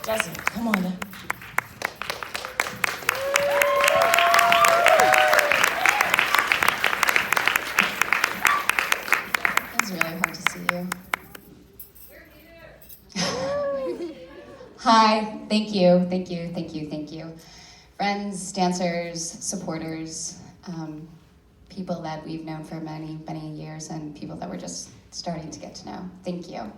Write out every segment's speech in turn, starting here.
Jesse, come on now. It's really hard to see you. Hi, thank you, thank you, thank you, thank you. Friends, dancers, supporters, people that we've known for many, many years, and people that we're just starting to get to know. Thank you.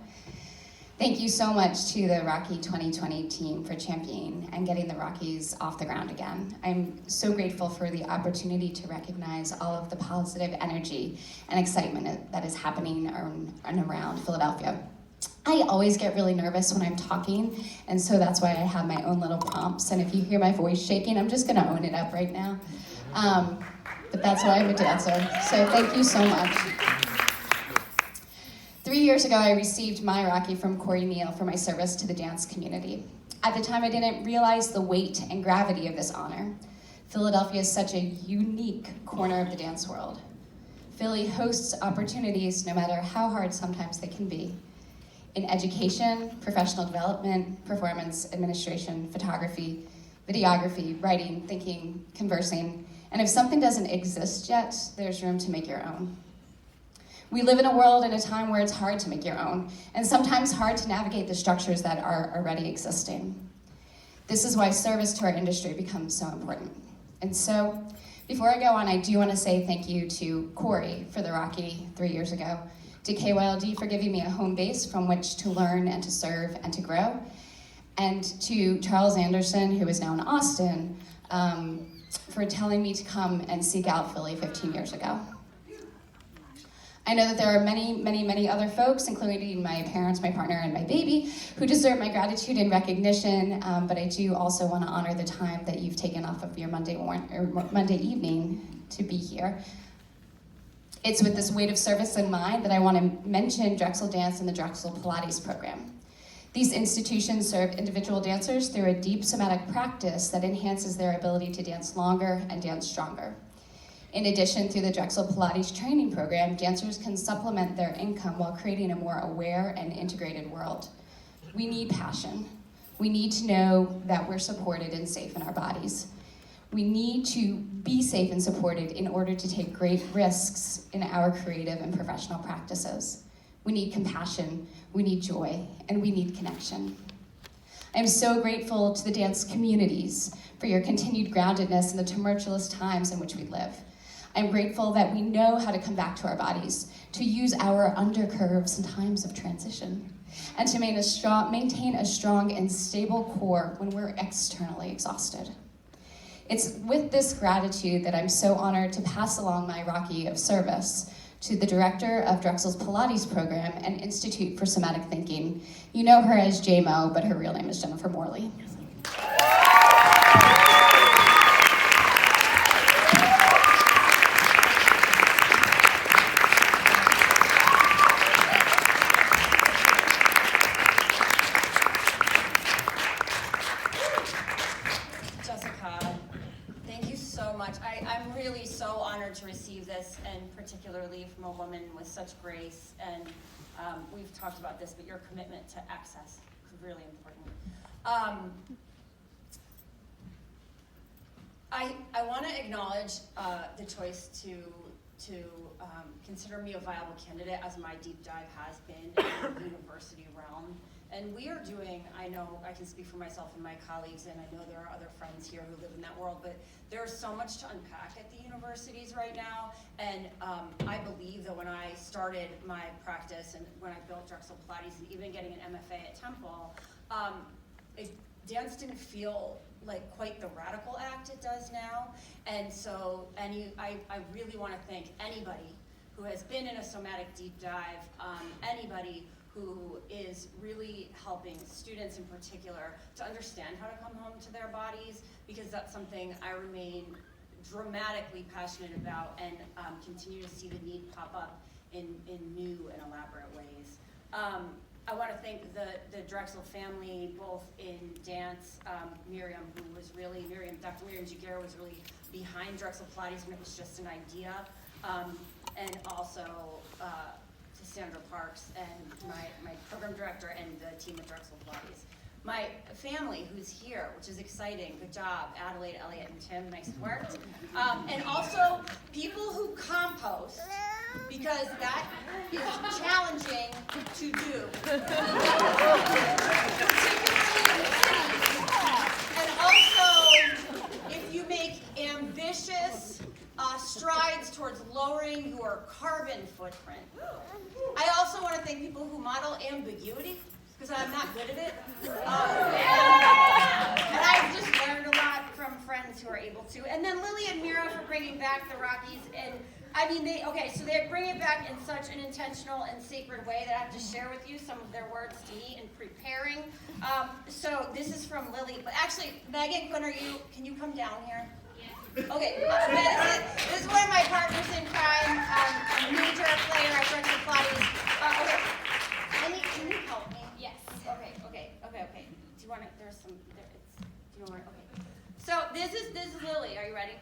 Thank you so much to the Rocky 2020 team for championing and getting the Rockies off the ground again. I'm so grateful for the opportunity to recognize all of the positive energy and excitement that is happening around Philadelphia. I always get really nervous when I'm talking, and so that's why I have my own little prompts. And if you hear my voice shaking, I'm just gonna own it up right now. But that's why I'm a dancer. So thank you so much. 3 years ago, I received my Rocky from Corey Neal for my service to the dance community. At the time, I didn't realize the weight and gravity of this honor. Philadelphia is such a unique corner of the dance world. Philly hosts opportunities, no matter how hard sometimes they can be, in education, professional development, performance, administration, photography, videography, writing, thinking, conversing, and if something doesn't exist yet, there's room to make your own. We live in a world and a time where it's hard to make your own, and sometimes hard to navigate the structures that are already existing. This is why service to our industry becomes so important. And so, before I go on, I do want to say thank you to Corey for the Rocky 3 years ago, to KYLD for giving me a home base from which to learn and to serve and to grow, and to Charles Anderson, who is now in Austin, for telling me to come and seek out Philly 15 years ago. I know that there are many, many, many other folks, including my parents, my partner, and my baby, who deserve my gratitude and recognition, but I do also want to honor the time that you've taken off of your Monday evening to be here. It's with this weight of service in mind that I want to mention Drexel Dance and the Drexel Pilates program. These institutions serve individual dancers through a deep somatic practice that enhances their ability to dance longer and dance stronger. In addition, through the Drexel Pilates training program, dancers can supplement their income while creating a more aware and integrated world. We need passion. We need to know that we're supported and safe in our bodies. We need to be safe and supported in order to take great risks in our creative and professional practices. We need compassion, we need joy, and we need connection. I'm so grateful to the dance communities for your continued groundedness in the tumultuous times in which we live. I'm grateful that we know how to come back to our bodies, to use our undercurves in times of transition, and to maintain a strong and stable core when we're externally exhausted. It's with this gratitude that I'm so honored to pass along my Rocky of service to the director of Drexel's Pilates program and Institute for Somatic Thinking. You know her as JMO, but her real name is Jennifer Morley. I'm really so honored to receive this, and particularly from a woman with such grace. And we've talked about this, but your commitment to access is really important. I want to acknowledge the choice to consider me a viable candidate, as my deep dive has been in the university realm. And we are doing, I know I can speak for myself and my colleagues, and I know there are other friends here who live in that world, but there's so much to unpack at the universities right now. And I believe that when I started my practice and when I built Drexel Pilates and even getting an MFA at Temple, dance didn't feel like quite the radical act it does now. And so I really want to thank anybody who has been in a somatic deep dive, anybody who is really helping students in particular to understand how to come home to their bodies, because that's something I remain dramatically passionate about and continue to see the need pop up in new and elaborate ways. I want to thank the Drexel family, both in dance, Miriam, Dr. Miriam Jagir was really behind Drexel Pilates when it was just an idea, and also to Sandra Parks and my program director and the team at Drexel Pilates. my family who's here, which is exciting. Good job, Adelaide, Elliot, and Tim. Nice work. And also people who compost, because that is challenging to do. And also, if you make ambitious strides towards lowering your carbon footprint. I also want to thank people who model ambiguity, because I'm not good at it. And I've just learned a lot from friends who are able to. And then Lily and Mira for bringing back the Rockies. And I mean, they bring it back in such an intentional and sacred way that I have to share with you some of their words to me in preparing. So this is from Lily. But actually, Megan, can you come down here? Okay, this is one of my partners in crime, a major player at Rental Pilates. Okay, can you help me? Yes. Okay. Do you want to? Okay. So this is Lily. Are you ready?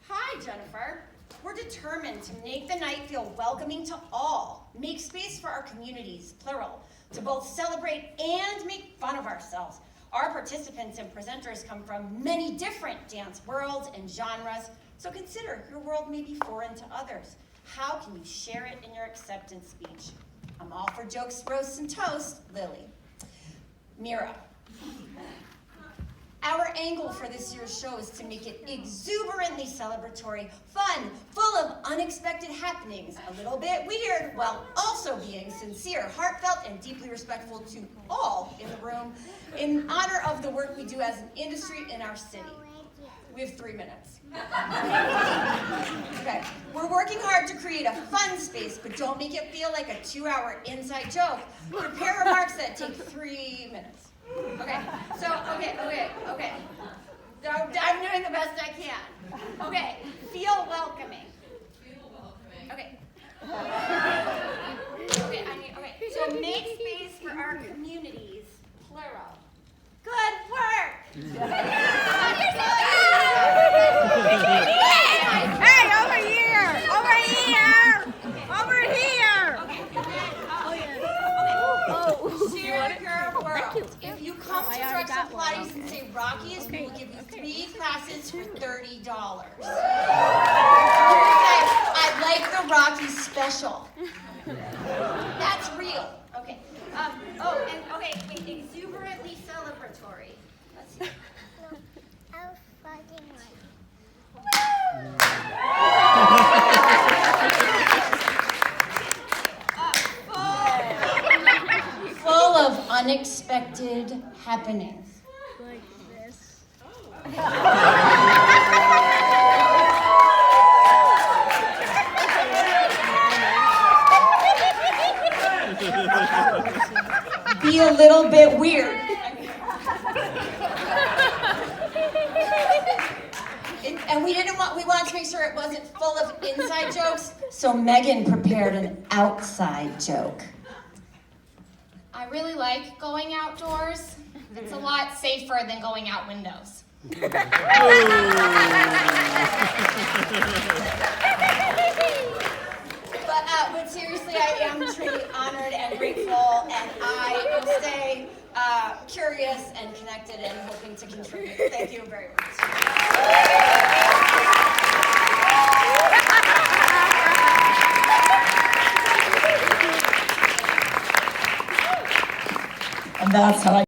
Hi, Jennifer. We're determined to make the night feel welcoming to all. Make space for our communities, plural, to both celebrate and make fun of ourselves. Our participants and presenters come from many different dance worlds and genres, so consider your world may be foreign to others. How can you share it in your acceptance speech? I'm all for jokes, roasts, and toast, Lily. Mira. Our angle for this year's show is to make it exuberantly celebratory, fun, full of unexpected happenings, a little bit weird, while also being sincere, heartfelt, and deeply respectful to all in the room in honor of the work we do as an industry in our city. We have 3 minutes. Okay, we're working hard to create a fun space, but don't make it feel like a 2-hour inside joke. Prepare remarks that take 3 minutes. Okay. So, I'm doing the best I can. Okay, feel welcoming. Okay. Okay, so make space for our communities, plural. Good work! Hey, over here! Over here! Over here! Share your world. If you come to Drexel Pilates and say Rockies, we will give you 3 classes for $30. I'd like the Rockies special. That's real. Okay. Wait, exuberantly celebratory. Let's see. I was fucking Full of unexpected happenings. like this. Be a little bit weird. And we wanted to make sure it wasn't full of inside jokes, so Megan prepared an outside joke. I really like going outdoors. It's a lot safer than going out windows. But seriously, I am truly honored and grateful, and I will stay curious and connected and hoping to contribute. Thank you very much. And that's how I